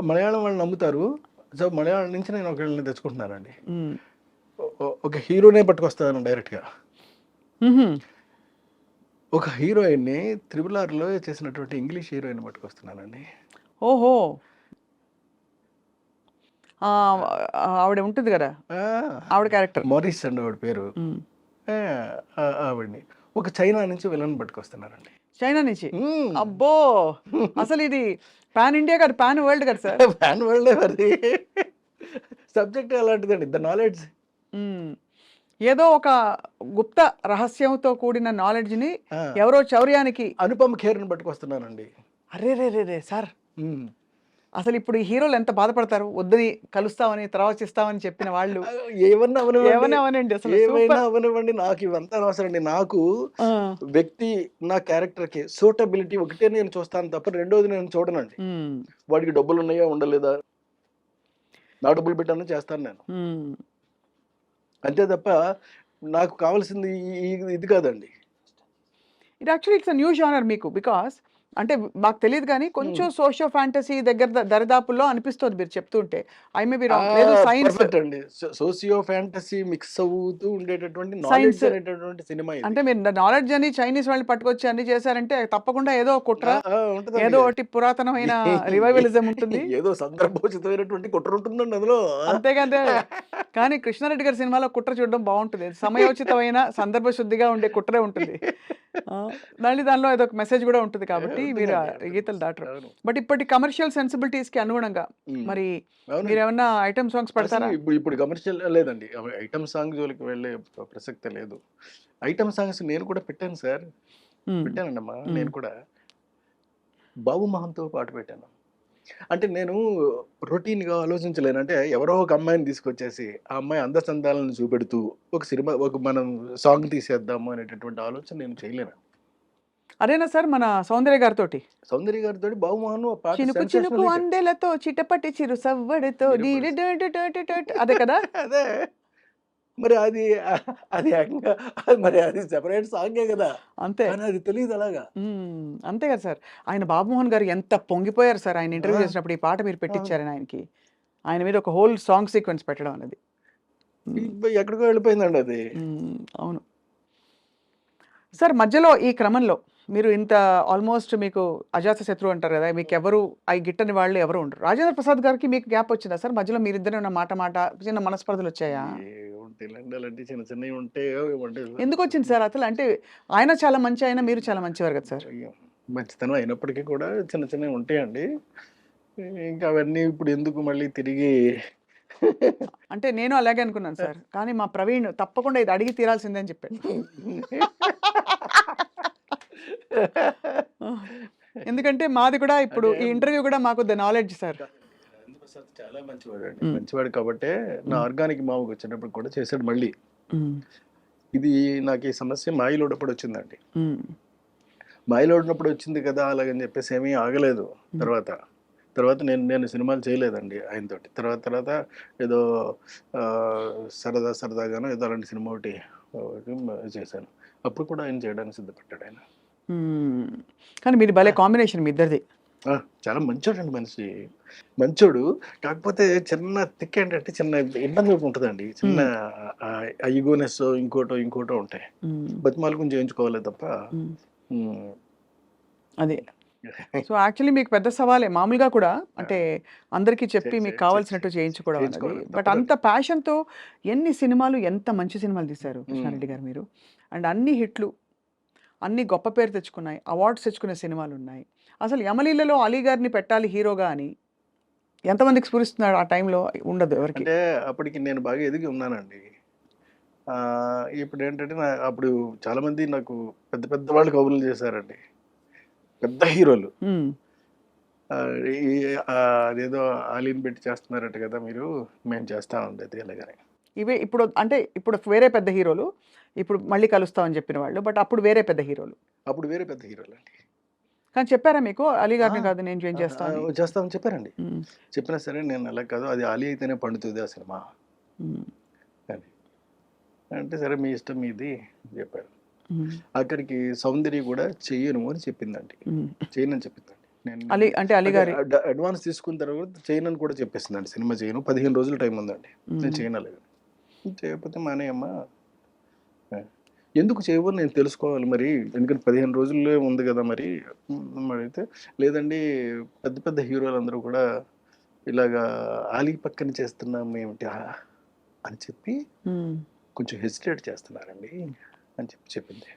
మలయాళం వాళ్ళు నమ్ముతారు. సో, మలయాళం నుంచి నేను ఒకళ్ళని తెచ్చుకుంటున్నానండి. మ్మ్. ఒక హీరోనే పట్టుకొస్తాను డైరెక్ట్‌గా. మ్హూ. ఒక హీరోయిన్‌ని 'త్రిబుల్ ఆర్'లో చేసినటువంటి ఇంగ్లీష్ హీరోయిన్ పట్టుకొస్తున్నానండి. ఓహో, ఆ, ఆవిడ ఉంటుంది కదా, ఆ! ఆవిడ క్యారెక్టర్. మారిస్ అండి ఆవిడ పేరు. ఆ! ఆవిడని. ఒక చైనా నుంచి విలన్ పట్టుకొస్తున్నానండి. చైనా నుంచి. హ్మ్. అబ్బో, అసలు ఇది పాన్ ఇండియా కాదు, పాన్ వరల్డ్ కదా సార్. పాన్ వరల్డే మరి. సబ్జెక్ట్ అలాంటిదండి. The knowledge. మ్మ్. ఏదో ఒక గుప్త రహస్యంతో కూడిన నాలెడ్జ్ని ఆ! ఎవరో చౌర్యానికి. అనుపమ ఖేర్‌ని పట్టుకొస్తున్నానండి. అరే రే రే రే సార్, హ్మ్. అసలు ఇప్పుడు ఈ హీరోలు ఎంత బాధపడతారు, వద్దని కలుస్తామని తర్వాత ఇస్తామని చెప్పిన వాళ్ళు. ఏమన్నా అవనివ్వండి. ఏమని అవనండి, అసలు ఏమైనా సూపర్. అవనివ్వండి. నాకు ఇవంతా అనవసరమండి. నాకు వ్యక్తి, నా క్యారెక్టర్‌కి సూటబిలిటీ ఒకటే నేను చూస్తాను తప్ప రెండోది నేను చూడనండి. వాడికి డబ్బులున్నాయా? ఉండలేదా? నా డబ్బులు పెట్టన్నా చేస్తాను నేను. అంతే తప్ప నాకు కావాల్సింది ఇది కాదండి. ఇది యాక్చువల్లీ ఇట్స్ న్యూ జానర్ మీకు, బికాస్ అంటే మాకు తెలియదు కానీ కొంచెం సోషియో ఫ్యాంటసీ దగ్గర దరిదాపుల్లో అనిపిస్తుంది మీరు చెప్తుంటే. ఐ మే బి రాంగ్, లేదు సైన్స్. పర్ఫెక్ట్ అండి. సోషియో ఫ్యాంటసీ మిక్స్ అవుతూ ఉండేటటువంటి సైన్స్ నాలెడ్జ్ అనేటటువంటి సినిమా ఇది. అంటే మీరు నాలెడ్జ్ అని చైనీస్ వాళ్ళని పట్టుకొచ్చి అన్ని చేశారంటే తప్పకుండా ఏదో కుట్ర, ఉంటదండి. ఏదో ఒకటి పురాతనమైన రివైవలిజం ఉంటుంది. ఏదో సందర్భోచితమైనటువంటి కుట్ర ఉంటుందండి అందులో. అంతేకాదే, కానీ కృష్ణారెడ్డి గారి సినిమాలో కుట్ర చూడడం బాగుంటుంది. సమయోచితమైన సందర్భ శుద్ధిగా ఉండే కుట్రే ఉంటుంది. మళ్ళీ దానిలో ఏదో ఒక మెసేజ్ కూడా ఉంటుంది కాబట్టి మీరు ఆ ఉంటుందండి. గీతలు దాటరు. అవును. బట్ ఇప్పటి కమర్షియల్ సెన్సిబిలిటీస్కి అనుగుణంగా మరి అవునండి. మీరు ఏమన్నా ఐటమ్ సాంగ్స్ అసలు పెడతారా? ఇప్పుడు కమర్షియల్ లేదండి. ఐటెమ్ సాంగ్ జోలికి వెళ్ళే ప్రసక్తే లేదు. ఐటెమ్ సాంగ్స్ నేను కూడా పెట్టాను సార్. పెట్టానండమ్మా నేను కూడా. బాబు మోహన్‌తో పాట పెట్టాను. అంటే నేను రొటీన్‌గా ఆలోచించలేను. అంటే ఎవరో ఒక అమ్మాయిని తీసుకొచ్చేసి, ఆ అమ్మాయి అందచందాలను చూపెడుతూ మనం సాంగ్ తీసేద్దాము అనేటటువంటి ఆలోచన నేను చేయలేను. అదేనా సార్ మన సౌందర్య గారితోటి? సౌందర్య గారితోటి బాబు మోహన్ ఓ పాట చినుకు చినుకు సెన్సేషనల్ హిట్. అందెలతో చిటపటి చిరు సవ్వడితో అదే కదా. అదే. మరి అది ఏకంగా అది సెపరేట్ సాంగే గదా! అంతే. కానీ అది తెలీదు అలాగా. అంతే కదా సార్. ఆయన బాబుమోహన్ గారు ఎంత పొంగిపోయారు సార్ ఆయన ఇంటర్వ్యూ ఆ! చేసినప్పుడు, ఈ పాట మీరు అవును. పెట్టించారని ఆయనకి. ఆయన మీద ఒక హోల్ సాంగ్ సీక్వెన్స్ పెట్టడం అనేది. ఎక్కడికో వెళ్ళిపోయిందండి అది. అవును. సార్ మధ్యలో ఈ క్రమంలో మీరు ఇంత ఆల్మోస్ట్ మీకు అజాత శత్రువు అంటారు కదా, మీకెవరు అయి గిట్టని వాళ్ళు ఎవరు ఉండరు. రాజేంద్ర ప్రసాద్ గారికి మీకు గ్యాప్ వచ్చిందా సార్? మధ్యలో మీరిద్దరు ఏమన్నా మాట చిన్న మనస్పర్ధలు వచ్చాయా? ఏముంటాయిలెండి అలాంటివి చిన్న చిన్నవి ఉంటే ఏమంటే ఎందుకు వచ్చింది సార్ అసలు? అంటే ఆయన చాలా మంచి ఆయన, మీరు చాలా మంచివారు కదా సార్. మంచితనం అయినప్పటికీ కూడా చిన్న చిన్నవి ఉంటాయండి. ఇంకా అవన్నీ ఇప్పుడు ఎందుకు మళ్ళీ తిరిగి అంటే నేను అలాగే అనుకున్నాను సార్. కానీ మా ప్రవీణ్ తప్పకుండా ఇది అడిగి తీరాల్సిందే అని చెప్పాడు. ఎందుకంటే మాది కూడా ఇప్పుడు ఈ అంటే ఇంటర్వ్యూ కూడా మాకు the knowledge sir. Rajendra Prasad చాలా మంచివాడండి. మంచివాడు కాబట్టే నా ఆర్గానిక్ మావుకి వచ్చేటప్పుడు కూడా చేశాడు మళ్ళీ. ఇది నాకు ఈ సమస్య మాయిలోడప్పుడు వచ్చిందండి. మాయిలోడినప్పుడు వచ్చింది కదా అలాగని చెప్పేసి ఏమీ ఆగలేదు. తర్వాత తర్వాత నేను సినిమాలు చేయలేదండి ఆయనతోటి. తర్వాత ఏదో సరదాగానో ఏదో అలాంటి సినిమా ఒకటి చేశాను. అప్పుడు కూడా ఆయన చేయడానికి సిద్ధపడ్డాడు ఆయన. కానీ మీది భలే కాంబినేషన్ మీ ఇద్దరిది. చాలా మంచోడండి మనిషి. మంచోడు. కాకపోతే చిన్న తిక్క ఏంటంటే చిన్న ఇబ్బంది ఉంటదండి. చిన్న ఈగోనెస్ ఇంకోటో ఉంటాయి. బతిమాలుకుని చేయించుకోవాలే తప్ప. అదే. సో యాక్చువల్లీ మీకు పెద్ద సవాలే మామూలుగా కూడా, అంటే అందరికీ చెప్పి మీకు కావాల్సినట్టు చేయించుకోవడం అనేది. బట్ అంత ప్యాషన్తో ఎన్ని సినిమాలు, ఎంత మంచి సినిమాలు తీశారు కృష్ణారెడ్డి గారు మీరు. అండ్ అన్ని హిట్లు, అన్ని గొప్ప పేరు తెచ్చుకున్నాయి, అవార్డ్స్ తెచ్చుకునే సినిమాలు ఉన్నాయి. అసలు యమలీలలో అలీ గారిని పెట్టాలి హీరోగా అని ఎంతమందికి స్ఫురిస్తున్నాడు ఆ టైంలో? ఉండదు ఎవరికి. అంటే అప్పటికి నేను బాగా ఎదిగి ఉన్నానండి. ఇప్పుడు ఏంటంటే అప్పుడు చాలా మంది నాకు పెద్ద వాళ్ళు కబుర్లు చేశారండి. పెద్ద హీరోలు. అదేదో ఆలీని పెట్టి చేస్తున్నారట కదా మీరు, మేము చేస్తామండి అది అలాగని. ఇవే ఇప్పుడు అంటే ఇప్పుడు వేరే పెద్ద హీరోలు, ఇప్పుడు మళ్ళీ కలుస్తామని చెప్పిన వాళ్ళు, బట్ అప్పుడు వేరే పెద్ద హీరోలు. అప్పుడు వేరే పెద్ద హీరోలు అండి. కానీ చెప్పారా మీకు అలీ గారిని కాదు నేను జాయిన్ చేస్తాను? చేస్తామని చెప్పారండి. చెప్పినా సరే నేను అలా కాదు, అది అలీ అయితేనే పండుతుంది ఆ సినిమా అని. అంటే సరే మీ ఇష్టం మీది చెప్పారు. అక్కడికి సౌందర్య కూడా చెయ్యను అని చెప్పిందండి. చేయనని చెప్పిందండి. నేను అలీ అంటే అలీ గారి అడ్వాన్స్ తీసుకున్న తర్వాత చేయనని కూడా చెప్పేసిందండి. సినిమా చేయను, 15 రోజులు టైం ఉందండి, నేను చేయనలేదు. చేయకపోతే మానేయమ్మా, ఎందుకు చేయవు నేను తెలుసుకోవాలి మరి, ఎందుకంటే 15 రోజుల్లో ఉంది కదా మరి. అయితే లేదండి, పెద్ద పెద్ద హీరోలు అందరూ కూడా ఇలాగా ఆలీ పక్కన చేస్తున్నాం ఏమిటి అని చెప్పి కొంచెం హెసిటేట్ చేస్తున్నారండి అని చెప్పి చెప్పింది.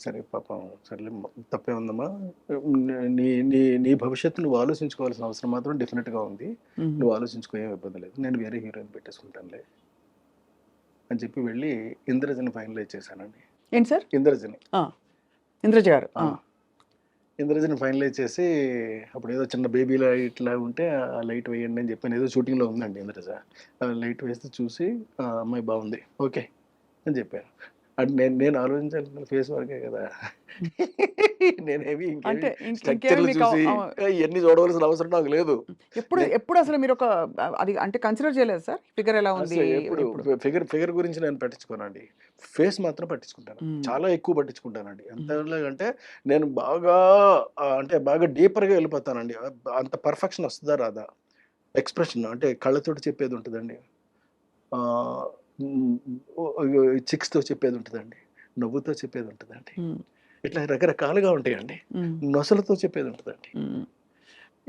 సరే పాపం, సర్లే తప్పే ఉందమ్మా, నీ నీ నీ భవిష్యత్తు నువ్వు ఆలోచించుకోవాల్సిన అవసరం మాత్రం డెఫినెట్గా ఉంది, నువ్వు ఆలోచించుకో, ఏం ఇబ్బంది లేదు, నేను వేరే హీరోయిన్ పెట్టేసుకుంటానులే అని చెప్పి వెళ్ళి ఇంద్రజని ఫైనలైజ్ చేశానండి. ఏంటి సార్? ఇంద్రజని, ఇంద్రజ గారు. ఇంద్రజని ఫైనలైజ్ చేసి, అప్పుడు ఏదో చిన్న బేబీ లైట్ లా ఉంటే ఆ లైట్ వేయండి అని చెప్పాను, ఏదో షూటింగ్లో ఉందండి ఇంద్రజ. లైట్ వేస్తే చూసి అమ్మాయి బాగుంది ఓకే అని చెప్పాను. అంటే నేను ఆలోచించాలి ఫేస్ వరకే కదా, నేనేమి స్ట్రక్చర్లు చూసి ఇవన్నీ చూడవలసిన అవసరం నాకు లేదు. ఎప్పుడు అసలు మీరు ఒక అది అంటే కన్సిడర్ చేయలేదు సార్, ఫిగర్ ఎలా ఉంది? ఎప్పుడు ఫిగర్ గురించి నేను పట్టించుకోనండి, ఫేస్ మాత్రం పట్టించుకుంటాను, చాలా ఎక్కువ పట్టించుకుంటానండి. అంటే నేను బాగా అంటే బాగా డీపర్గా వెళ్ళిపోతానండి. అంత పర్ఫెక్షన్ వస్తుందా రాదా, ఎక్స్ప్రెషన్ అంటే కళ్ళతోటి చెప్పేది ఉంటుందండి, చిక్స్తో చెప్పేది ఉంటుందండి, నవ్వుతో చెప్పేది ఉంటుందండి, ఇట్లా రకరకాలుగా ఉంటాయండి, నొసలతో చెప్పేది ఉంటుందండి.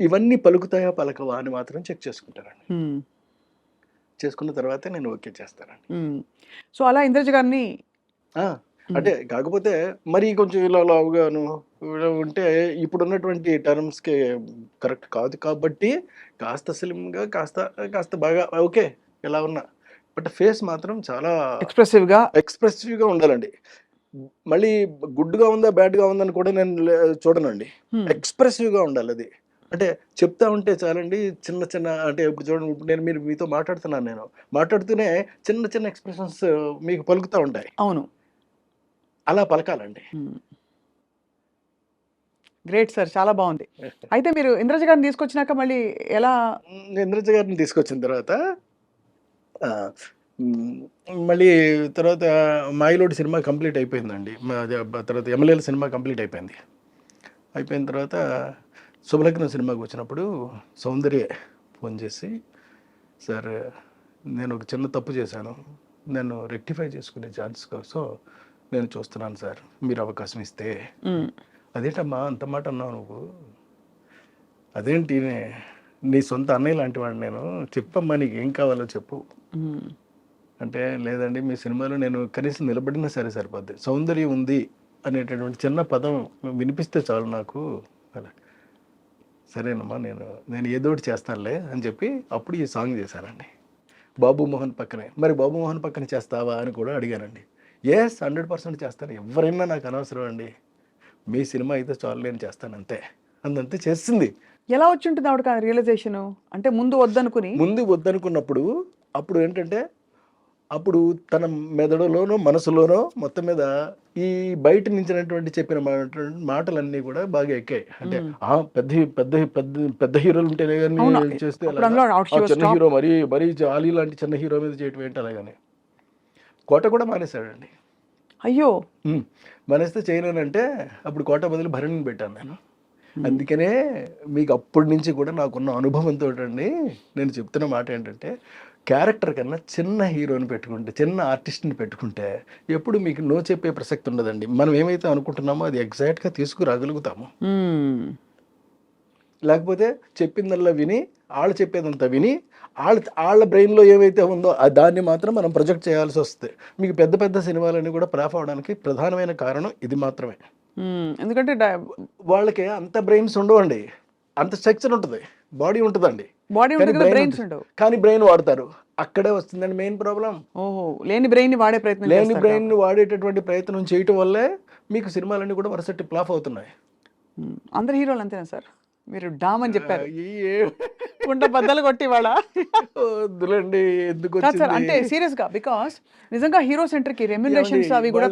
ఇవన్నీ పలుకుతాయా పలకవా అని మాత్రం చెక్ చేసుకుంటానండి. చేసుకున్న తర్వాతే నేను ఓకే చేస్తానండి. సో అలా ఇంద్రజ గారిని అంటే కాకపోతే మరి కొంచెం ఇలా లావుగాను ఉంటే ఇప్పుడున్నటువంటి టర్మ్స్కి కరెక్ట్ కాదు కాబట్టి కాస్త స్లిమ్గా కాస్త బాగా ఓకే ఎలా ఉన్నా, బట్ ఫేస్ మాత్రం చాలా ఎక్స్ప్రెసివ్గా ఉండాలండి. మళ్ళీ గుడ్గా ఉందా బ్యాడ్గా ఉందని కూడా నేను చూడనండి, ఎక్స్ప్రెసివ్గా ఉండాలి అది. అంటే చెప్తా ఉంటే చాలండి, చిన్న చిన్న అంటే ఇప్పుడు చూడండి, నేను మీతో మాట్లాడుతున్నాను, నేను మాట్లాడుతూనే చిన్న చిన్న ఎక్స్ప్రెషన్స్ మీకు పలుకుతూ ఉంటాయి. అవును, అలా పలకాలండి. గ్రేట్ సార్, చాలా బాగుంది. అయితే మీరు ఇంద్రజ గారిని తీసుకొచ్చినాక మళ్ళీ ఎలా? ఇంద్రజ గారిని తీసుకొచ్చిన తర్వాత మళ్ళీ తర్వాత మాయిలోడి సినిమా కంప్లీట్ అయిపోయిందండి. తర్వాత ఎమ్మెల్యేల సినిమా కంప్లీట్ అయిపోయింది. అయిపోయిన తర్వాత శుభలగ్నం సినిమాకి వచ్చినప్పుడు సౌందర్య ఫోన్ చేసి, సార్ నేను ఒక చిన్న తప్పు చేశాను, నేను రెక్టిఫై చేసుకునే ఛాన్స్ కోసం నేను చూస్తున్నాను సార్, మీరు అవకాశం ఇస్తే. అదేంటమ్మా అంత మాట అన్నావు నువ్వు, అదేంటి నీ సొంత అన్నయ్య లాంటి వాడు నేను, చెప్పమ్మా నీకు ఏం కావాలో చెప్పు అంటే, లేదండి మీ సినిమాలో నేను కనీసం నిలబడినా సరే సరిపోద్ది, సౌందర్యం ఉంది అనేటటువంటి చిన్న పదం వినిపిస్తే చాలు నాకు. అలా సరేనమ్మా, నేను ఏదోటి చేస్తానులే అని చెప్పి అప్పుడు ఈ సాంగ్ చేశానండి, బాబు మోహన్ పక్కనే. మరి బాబు మోహన్ పక్కన చేస్తావా అని కూడా అడిగానండి. 100% చేస్తాను, ఎవరైనా నాకు అనవసరం అండి, మీ సినిమా అయితే చాలు నేను చేస్తాను అంతే అంతే చేస్తుంది. ఎలా వచ్చి ఉంటుంది ఆవిడ రియలైజేషన్? అంటే ముందు వద్దనుకున్నప్పుడు అప్పుడు ఏంటంటే, అప్పుడు తన మెదడులోనో మనసులోనో మొత్తం మీద ఈ బయట నుంచినటువంటి చెప్పిన మాటలన్నీ కూడా బాగా ఎక్కాయి. అంటే పెద్ద హీరోలు ఉంటేనే కానీ చేస్తే చిన్న హీరో మరీ ఆలీ లాంటి చిన్న హీరో మీద చేయటం ఏంటి అలాగని కోట కూడా మానేశాడండి. అయ్యో, మానేస్తే చేయలేనంటే అప్పుడు కోట బదులు భరణిని పెట్టాను నేను. అందుకనే మీకు అప్పటి నుంచి కూడా నాకున్న అనుభవంతో అండి నేను చెప్తున్న మాట ఏంటంటే, క్యారెక్టర్ కన్నా చిన్న హీరోని పెట్టుకుంటే, చిన్న ఆర్టిస్ట్ని పెట్టుకుంటే ఎప్పుడు మీకు నో చెప్పే ప్రసక్తి ఉండదండి. మనం ఏమైతే అనుకుంటున్నామో అది ఎగ్జాక్ట్గా తీసుకురాగలుగుతాము. లేకపోతే చెప్పిందల్లా విని, వాళ్ళు చెప్పేదంతా విని, వాళ్ళ బ్రెయిన్లో ఏమైతే ఉందో దాన్ని మాత్రం మనం ప్రొజెక్ట్ చేయాల్సి వస్తుంది. మీకు పెద్ద సినిమాలన్నీ కూడా ఫ్లాప్ అవడానికి ప్రధానమైన కారణం ఇది మాత్రమే. ఎందుకంటే వాళ్ళకి అంత బ్రెయిన్స్ ఉండవండి, అంత స్ట్రక్చర్ ఉంటుంది, బాడీ ఉంటుందండి, కానీ బ్రెయిన్ వాడతారు, అక్కడే వస్తుందండి మెయిన్ ప్రాబ్లం. లేని బ్రెయిన్ వాడేటటువంటి ప్రయత్నం చేయటం వల్లే మీకు సినిమాలన్నీ కూడా వరుసటి ఫ్లాప్ అవుతున్నాయి. అందరు హీరోలు అంతేనా సార్? మీరు డామ్ అని చెప్పారు, కుండ బద్దలు కొట్టి వాడ వద్దులండి, ఎందుకు అంటే సీరియస్ గా, బికాస్ నిజంగా హీరో సెంటర్ కి రెమ్యునరేషన్స్ అవి కూడా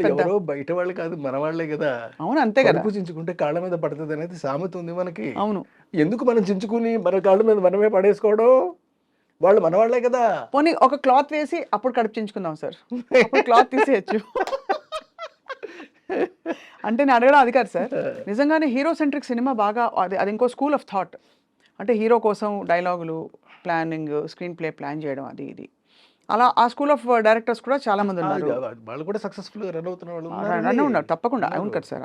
బయట వాళ్ళు కాదు, మన వాళ్ళే కదా. అవును, అంతే కదా, చించుకుంటే కాళ్ళ మీద పడుతుంది అనేది సామెత ఉంది మనకి. అవును, ఎందుకు మనం చించుకుని మన కాళ్ళ మీద మనమే పడేసుకోవడం, వాళ్ళు మన వాళ్ళే కదా. పోనీ ఒక క్లాత్ వేసి అప్పుడు కడుపు చించుకుందాం సార్, క్లాత్ తీసేయచ్చు. అంటే నేను అడగడం అది కాదు సార్, నిజంగానే హీరో సెంట్రిక్ సినిమా బాగా అది అది ఇంకో స్కూల్ ఆఫ్ థాట్. అంటే హీరో కోసం డైలాగులు, ప్లానింగ్, స్క్రీన్ ప్లే ప్లాన్ చేయడం అది ఇది. అలా ఆ స్కూల్ ఆఫ్ డైరెక్టర్స్ కూడా చాలా మంది ఉన్నారు. వాళ్ళు కూడా సక్సెస్ఫుల్ రన్ అవుతున్న వాళ్ళు రన్ ఉన్నారు తప్పకుండా, అవును కదా సార్.